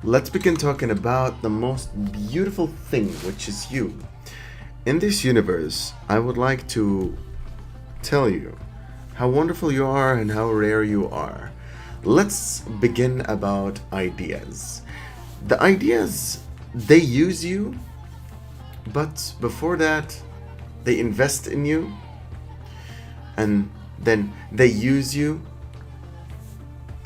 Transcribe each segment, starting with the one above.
let's begin talking about the most beautiful thing, which is you. In this universe, I would like to tell you how wonderful you are and how rare you are. Let's begin about ideas. The ideas, they use you, but before that, they invest in you, and then they use you,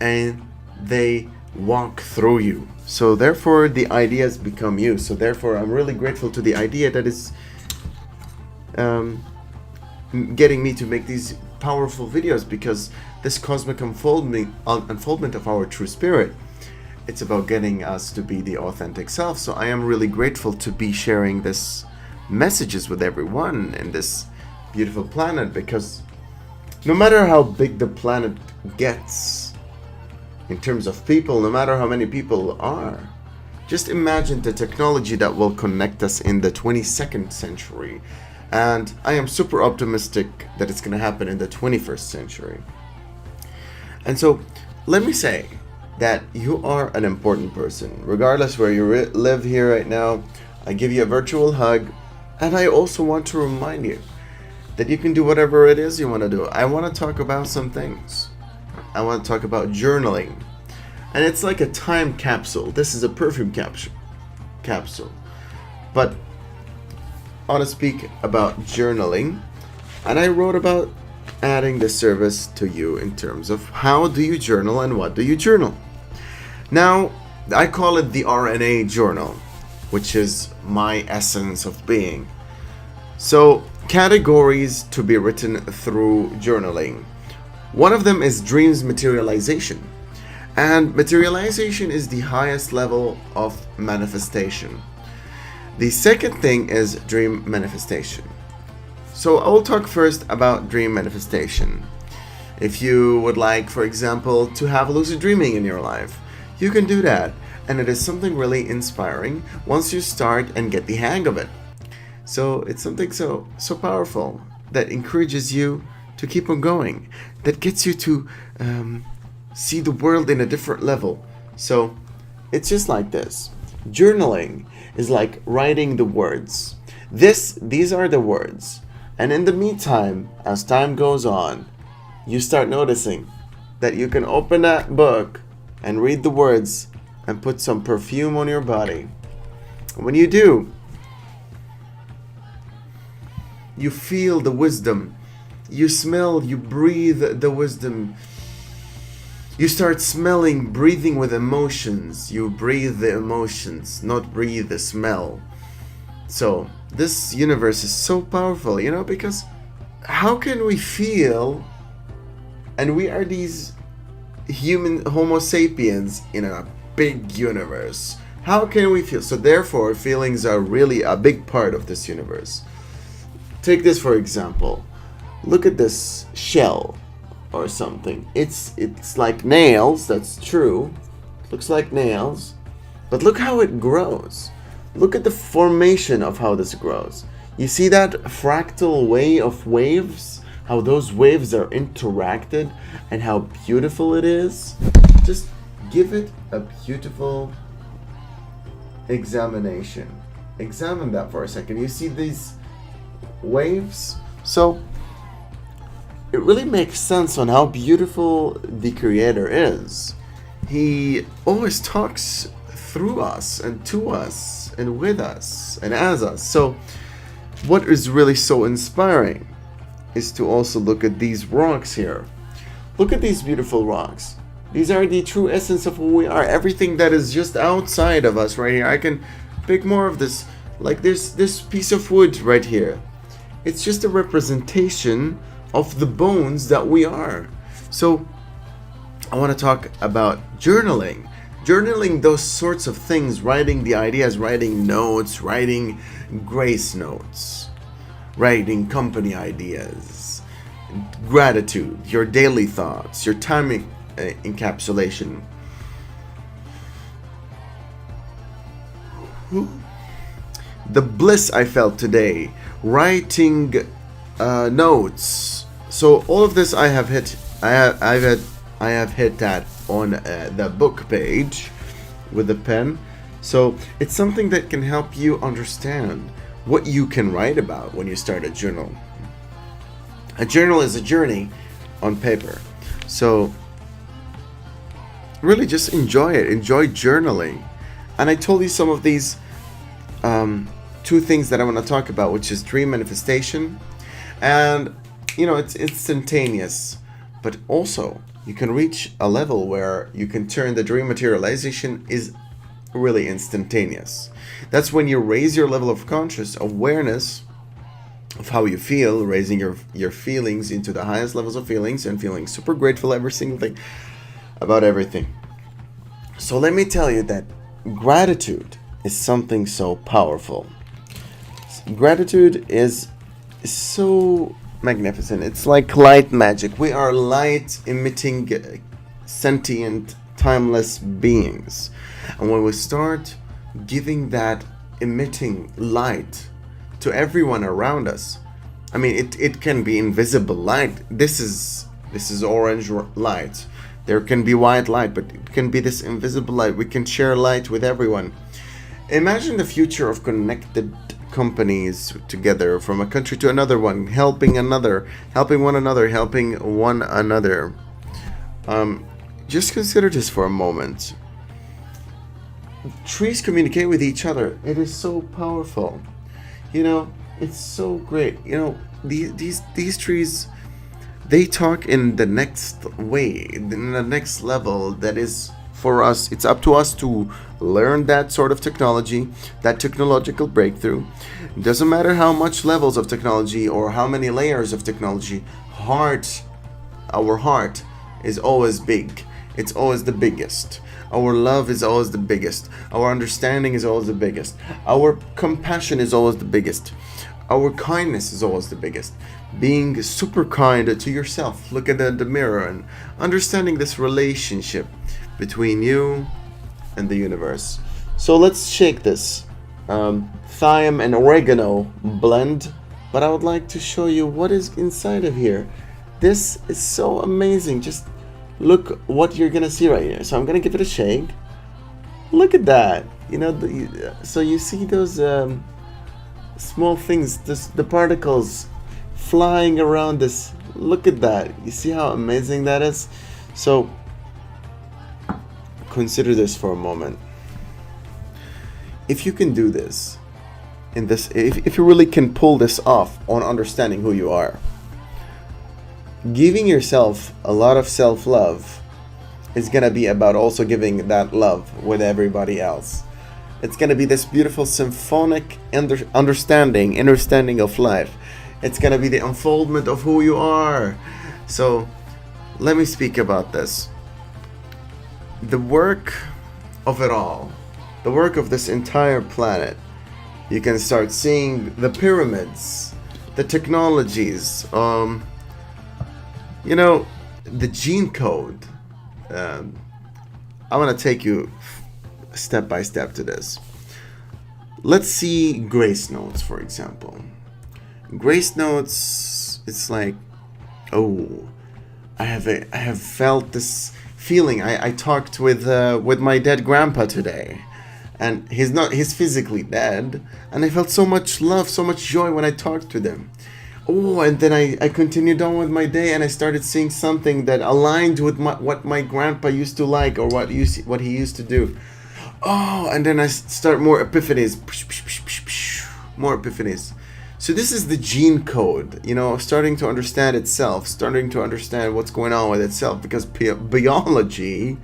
and they walk through you. So therefore, the ideas become you. So therefore, I'm really grateful to the idea that is getting me to make these powerful videos, because this cosmic unfoldment of our true spirit, it's about getting us to be the authentic self. So I am really grateful to be sharing this messages with everyone in this beautiful planet, because no matter how big the planet gets in terms of people, no matter how many people are, just imagine the technology that will connect us in the 22nd century. And I am super optimistic that it's going to happen in the 21st century. And so let me say that you are an important person, regardless where you live here right now. I give you a virtual hug, and I also want to remind you that you can do whatever it is you want to do. I want to talk about some things. I want to talk about journaling. And it's like a time capsule. This is a perfume capsule. But I want to speak about journaling. And I wrote about adding this service to you in terms of how do you journal and what do you journal. Now, I call it the RNA journal, which is my essence of being. So, categories to be written through journaling. One of them is dreams materialization. And materialization is the highest level of manifestation. The second thing is dream manifestation. So I will talk first about dream manifestation. If you would like, for example, to have lucid dreaming in your life, you can do that. And it is something really inspiring once you start and get the hang of it. So it's something so powerful that encourages you to keep on going, that gets you to see the world in a different level. So it's just like this. Journaling is like writing the words. These are the words. And in the meantime, as time goes on, you start noticing that you can open that book and read the words and put some perfume on your body. When you do, you feel the wisdom. You smell, you breathe the wisdom. You start smelling, breathing with emotions. You breathe the emotions, not breathe the smell. So, this universe is so powerful, because how can we feel, and we are these human Homo sapiens in a big universe. How can we feel? So therefore, feelings are really a big part of this universe. Take this for example. Look at this shell or something. It's like nails, that's true. It looks like nails. But look how it grows. Look at the formation of how this grows. You see that fractal way of waves? How those waves are interacted and how beautiful it is? Just give it a beautiful examination. Examine that for a second. You see these waves? So it really makes sense on how beautiful the Creator is. He always talks through us and to us and with us and as us. So what is really so inspiring is to also look at these rocks here. Look at these beautiful rocks. These are the true essence of who we are. Everything that is just outside of us right here. I can pick more of this. Like this piece of wood right here. It's just a representation of the bones that we are. So I want to talk about journaling. Journaling those sorts of things, writing the ideas, writing notes, writing grace notes, writing company ideas, gratitude, your daily thoughts, your time encapsulation. The bliss I felt today, writing notes. So all of this I have hit that on the book page, with the pen. So it's something that can help you understand what you can write about when you start a journal. A journal is a journey on paper. So really just enjoy it. Enjoy journaling. And I told you some of these two things that I want to talk about, which is dream manifestation. And, it's instantaneous. But also, you can reach a level where you can turn the dream materialization is really instantaneous. That's when you raise your level of conscious awareness of how you feel, raising your feelings into the highest levels of feelings and feeling super grateful every single thing about everything. So let me tell you that gratitude is something so powerful. Gratitude is so magnificent. It's like light magic. We are light emitting sentient timeless beings. And when we start giving that emitting light to everyone around us, I mean, it can be invisible light. This is orange light. There can be white light, but it can be this invisible light. We can share light with everyone. Imagine the future of connected companies together from a country to another one, helping one another. Just consider this for a moment. Trees communicate with each other. It is so powerful. It's so great. These trees, they talk in the next way, in the next level. That is for us. It's up to us to learn that sort of technology, that technological breakthrough. It doesn't matter how much levels of technology or how many layers of technology. Our heart is always big. It's always the biggest. Our love is always the biggest. Our understanding is always the biggest. Our compassion is always the biggest. Our kindness is always the biggest. Being super kind to yourself. Look at the mirror and understanding this relationship between you and the universe. So let's shake this thyme and oregano blend. But I would like to show you what is inside of here. This is so amazing. Just look what you're gonna see right here. So I'm gonna give it a shake. Look at that. So you see those small things, the particles flying around this. Look at that. You see how amazing that is? So consider this for a moment. If you can do this, if you really can pull this off on understanding who you are, giving yourself a lot of self-love is going to be about also giving that love with everybody else. It's going to be this beautiful symphonic understanding of life. It's going to be the unfoldment of who you are. So let me speak about this. The work of it all, the work of this entire planet, you can start seeing the pyramids, the technologies, the gene code. I want to take you step by step to this. Let's see grace notes, for example. Grace notes, it's like, I have felt this feeling. I talked with my dead grandpa today, and he's physically dead, and I felt so much love, so much joy when I talked to them. And then I continued on with my day, and I started seeing something that aligned with what my grandpa used to like, or what he used to do. And then I start more epiphanies. More epiphanies. So this is the gene code, starting to understand itself, starting to understand what's going on with itself, because biology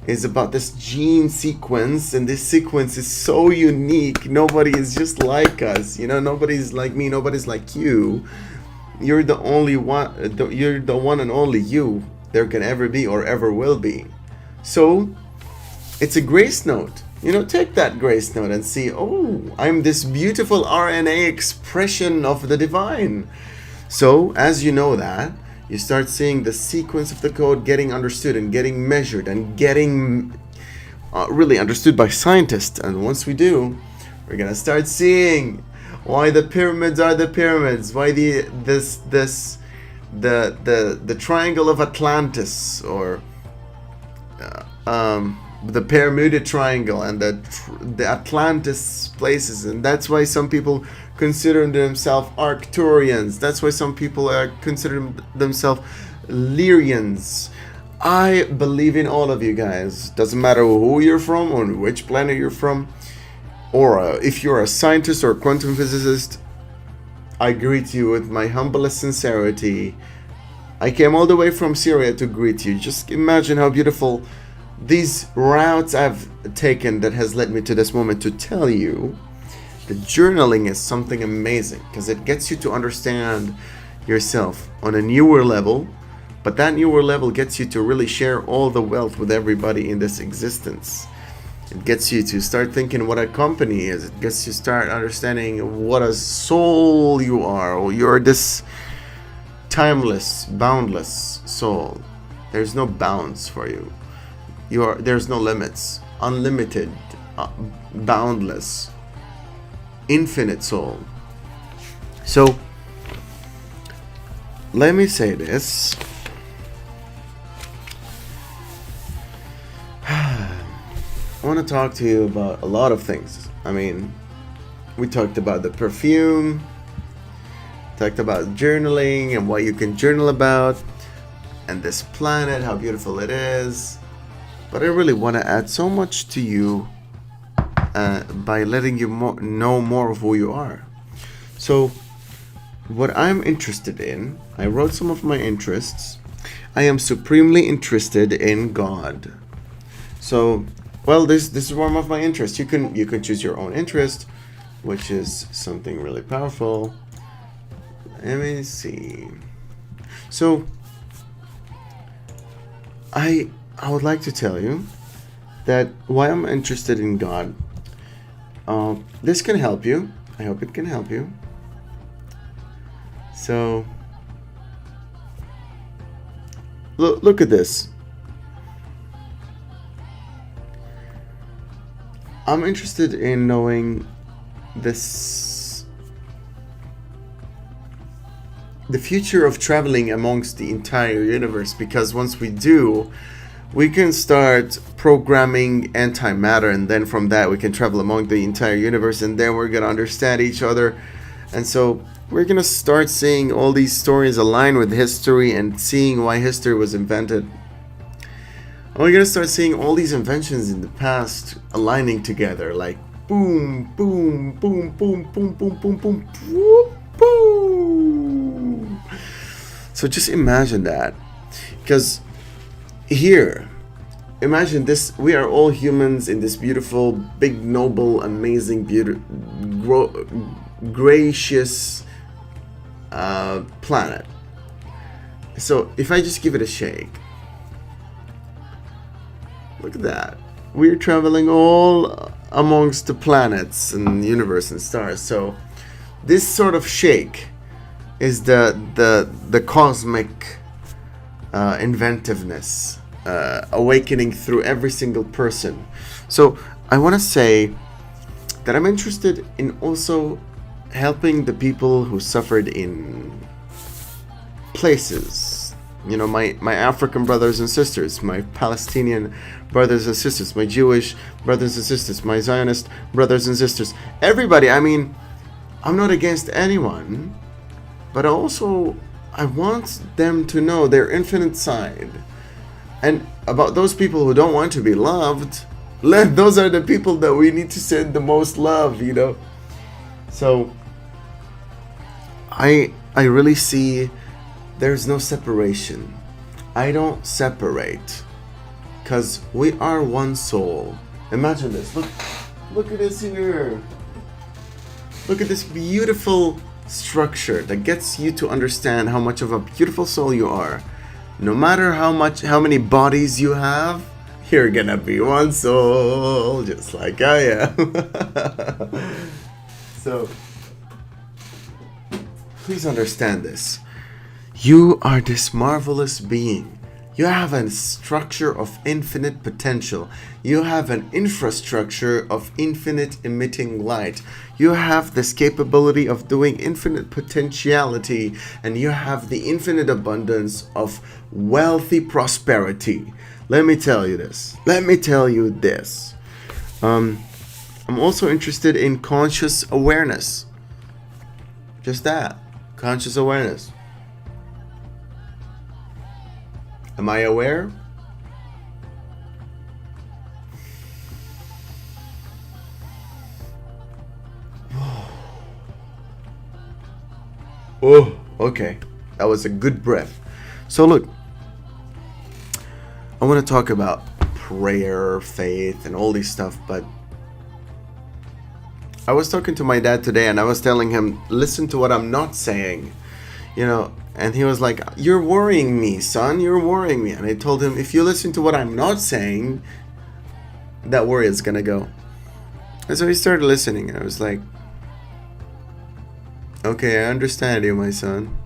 is about this gene sequence, and this sequence is so unique. Nobody is just like us, nobody's like me, nobody's like you. You're the only one, you're the one and only you there can ever be or ever will be. So it's a grace note. Take that grace note and see, I'm this beautiful RNA expression of the divine. So as you know that, you start seeing the sequence of the code getting understood and getting measured and getting really understood by scientists. And once we do, we're gonna start seeing why the pyramids are the pyramids, why the triangle of Atlantis, or the Bermuda Triangle and the Atlantis places, and that's why some people consider themselves Arcturians. That's why some people consider themselves Lyrians. I believe in all of you guys. Doesn't matter who you're from or which planet you're from, or if you're a scientist or a quantum physicist. I greet you with my humblest sincerity. I came all the way from Syria to greet you. Just imagine how beautiful these routes I've taken that has led me to this moment to tell you that journaling is something amazing, because it gets you to understand yourself on a newer level, but that newer level gets you to really share all the wealth with everybody in this existence. It gets you to start thinking what a company is. It gets you to start understanding what a soul you are. Or you're this timeless, boundless soul. There's no bounds for you. There's no limits. Unlimited, boundless, infinite soul. So, let me say this. I want to talk to you about a lot of things. I mean, we talked about the perfume, talked about journaling and what you can journal about, and this planet, how beautiful it is. But I really want to add so much to you by letting you know more of who you are. So, what I'm interested in, I wrote some of my interests. I am supremely interested in God. So, well, this is one of my interests. You can choose your own interest, which is something really powerful. Let me see. So, I would like to tell you that why I'm interested in God. This can help you. I hope it can help you. So, look at this. I'm interested in knowing the future of traveling amongst the entire universe, because once we do, we can start programming antimatter, and then from that we can travel among the entire universe, and then we're gonna understand each other. And so we're gonna start seeing all these stories align with history and seeing why history was invented. And we're gonna start seeing all these inventions in the past aligning together, like boom, boom, boom, boom, boom, boom, boom, boom, whoop, boom. So just imagine that, because here, imagine this: we are all humans in this beautiful, big, noble, amazing, gracious planet. So if I just give it a shake. Look at that. We're traveling all amongst the planets and universe and stars. So this sort of shake is the cosmic inventiveness awakening through every single person. So I want to say that I'm interested in also helping the people who suffered in places. You know, my African brothers and sisters, my Palestinian brothers and sisters, my Jewish brothers and sisters, my Zionist brothers and sisters, everybody. I mean, I'm not against anyone, but also I want them to know their infinite side. And about those people who don't want to be loved, those are the people that we need to send the most love, you know. So I really see there's no separation. I don't separate, because we are one soul. Imagine this. Look at this here. Look at this beautiful structure that gets you to understand how much of a beautiful soul you are. No matter how many bodies you have, you're gonna be one soul, just like I am. So, please understand this. You are this marvelous being. You have a structure of infinite potential. You have an infrastructure of infinite emitting light. You have this capability of doing infinite potentiality, and you have the infinite abundance of wealthy prosperity. Let me tell you this. Let me tell you this. I'm also interested in conscious awareness. Just that. Conscious awareness. Am I aware? Oh, okay. That was a good breath. So look, I want to talk about prayer, faith, and all this stuff, but I was talking to my dad today and I was telling him, listen to what I'm not saying, and he was like, you're worrying me, son, you're worrying me. And I told him, if you listen to what I'm not saying, that worry is gonna go. And so he started listening, and I was like, okay, I understand you, my son.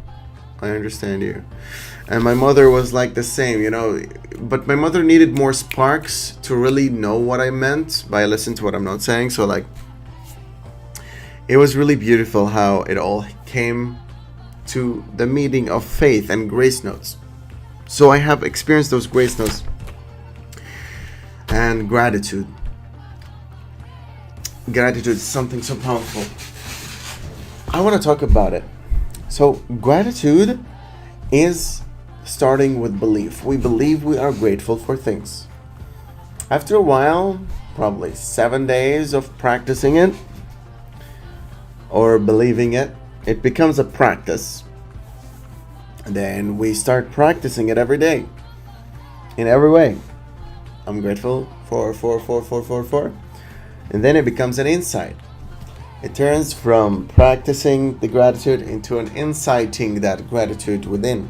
I understand you. And my mother was like the same, but my mother needed more sparks to really know what I meant by listening to what I'm not saying. So like, it was really beautiful how it all came to the meeting of faith and grace notes. So I have experienced those grace notes and gratitude. Gratitude is something so powerful. I want to talk about it. So gratitude is starting with belief. We believe we are grateful for things. After a while, probably 7 days of practicing it or believing it, it becomes a practice. And then we start practicing it every day, in every way. I'm grateful for. And then it becomes an insight. It turns from practicing the gratitude into an inciting that gratitude within.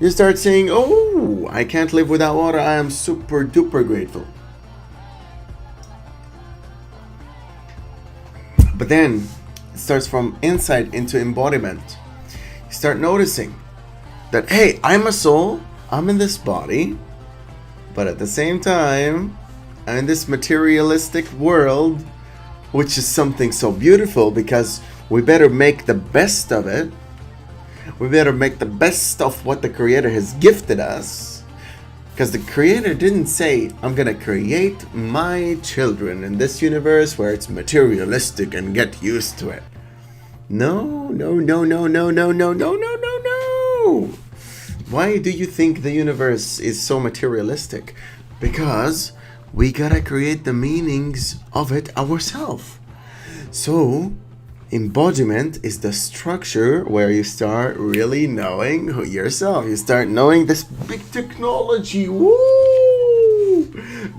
You start saying, oh, I can't live without water. I am super duper grateful. But then it starts from insight into embodiment. You start noticing that, hey, I'm a soul, I'm in this body, but at the same time, I'm in this materialistic world, which is something so beautiful because we better make the best of it. We better make the best of what the Creator has gifted us. Because the Creator didn't say, I'm going to create my children in this universe where it's materialistic and get used to it. No. Why do you think the universe is so materialistic? Because we gotta create the meanings of it ourselves. So, embodiment is the structure where you start really knowing yourself. You start knowing this big technology. Woo!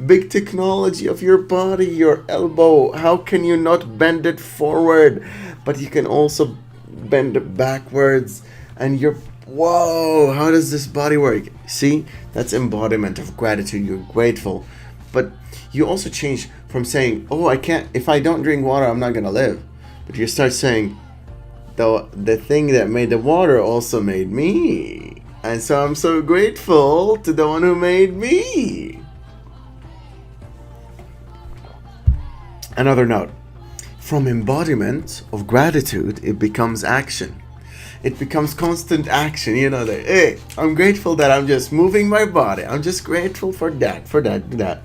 Big technology of your body, your elbow. How can you not bend it forward? But you can also bend it backwards. And you're, whoa, how does this body work? See, that's embodiment of gratitude. You're grateful. But you also change from saying, oh, I can't, if I don't drink water, I'm not going to live. But you start saying, the thing that made the water also made me. And so I'm so grateful to the one who made me. Another note. From embodiment of gratitude, it becomes action. It becomes constant action. That, hey, I'm grateful that I'm just moving my body. I'm just grateful for that.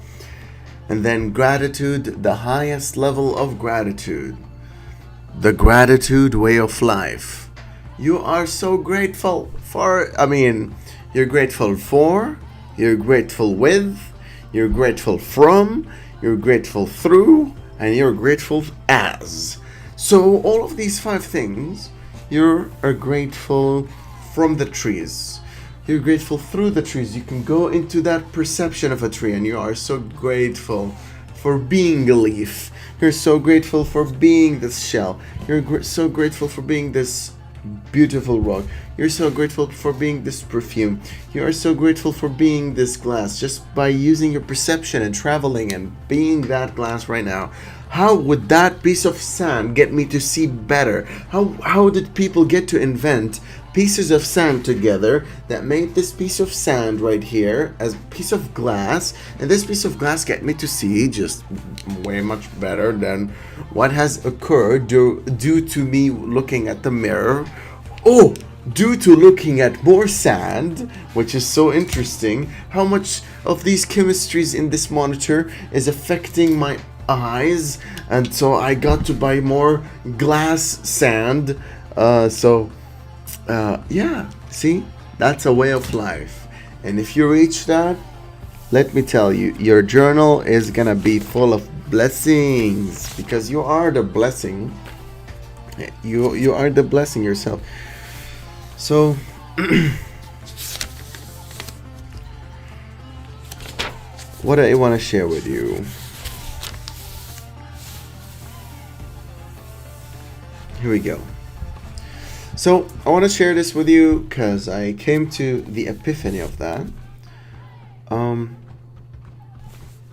And then gratitude, the highest level of gratitude. The gratitude way of life. You are so grateful for, you're grateful for, you're grateful with, you're grateful from, you're grateful through, and you're grateful as. So all of these 5 things, you are grateful from the trees. You're grateful through the trees. You can go into that perception of a tree, and you are so grateful for being a leaf. You're so grateful for being this shell. You're so grateful for being this beautiful rock. You're so grateful for being this perfume. You are so grateful for being this glass. Just by using your perception and traveling and being that glass right now, How would that piece of sand get me to see better? How did people get to invent pieces of sand together that made this piece of sand right here as a piece of glass, and this piece of glass get me to see just way much better than what has occurred due to me looking at the mirror? Oh, due to looking at more sand, which is so interesting. How much of these chemistries in this monitor is affecting my eyes, and so I got to buy more glass sand. Yeah, see, that's a way of life. And if you reach that, let me tell you, your journal is gonna be full of blessings, because you are the blessing. You are the blessing yourself. So what I want to share with you, here we go. So I want to share this with you because I came to the epiphany of that.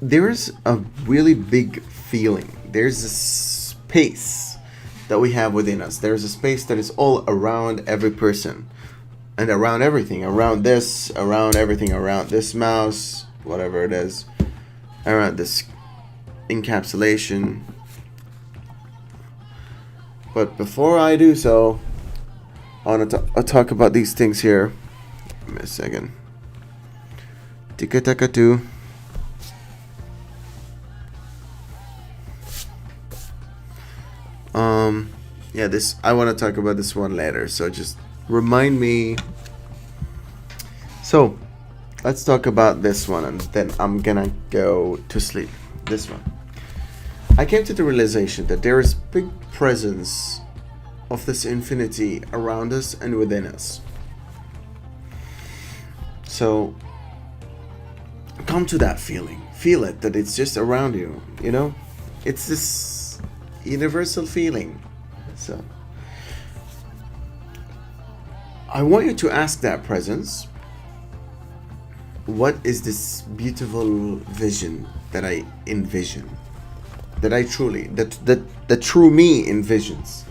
There's a really big feeling. There's a space that we have within us. There's a space that is all around every person and around everything, around this, around everything, around this mouse, whatever it is, around this encapsulation. But before I do so, I want to talk about these things here. Give me a second. Tika-taka-two. Yeah, this, I want to talk about this one later, so just remind me. So let's talk about this one, and then I'm gonna go to sleep. This one, I came to the realization that there is big presence of this infinity around us and within us. So come to that feeling, feel it, that it's just around you, you know, it's this universal feeling. So I want you to ask that presence, what is this beautiful vision that I envision, that I truly, that the true me envisions?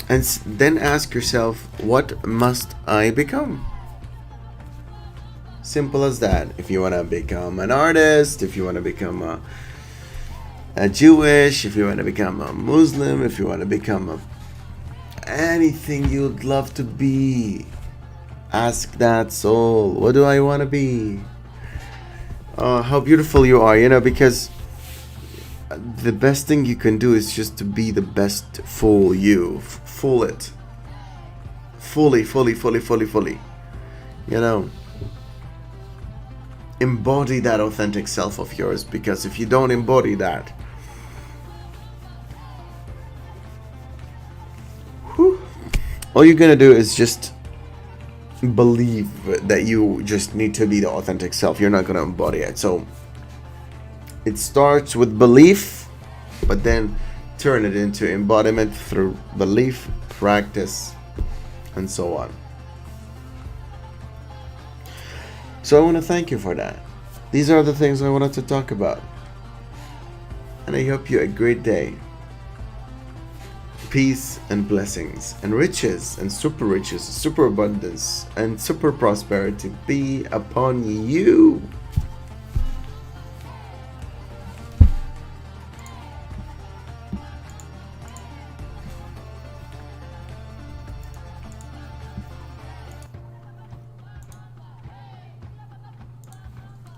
And then ask yourself, what must I become? Simple as that. If you want to become an artist, if you want to become a Jewish, if you want to become a Muslim, if you want to become anything you'd love to be, ask that soul, what do I want to be? How beautiful you are, you know, because the best thing you can do is just to be the best full you. Full it. Fully. You know, embody that authentic self of yours, because if you don't embody that, all you're gonna do is just believe that you just need to be the authentic self. You're not gonna embody it. So it starts with belief, but then turn it into embodiment through belief, practice, and so on. So I want to thank you for that. These are the things I wanted to talk about. And I hope you a great day. Peace and blessings and riches and super abundance and super prosperity be upon you.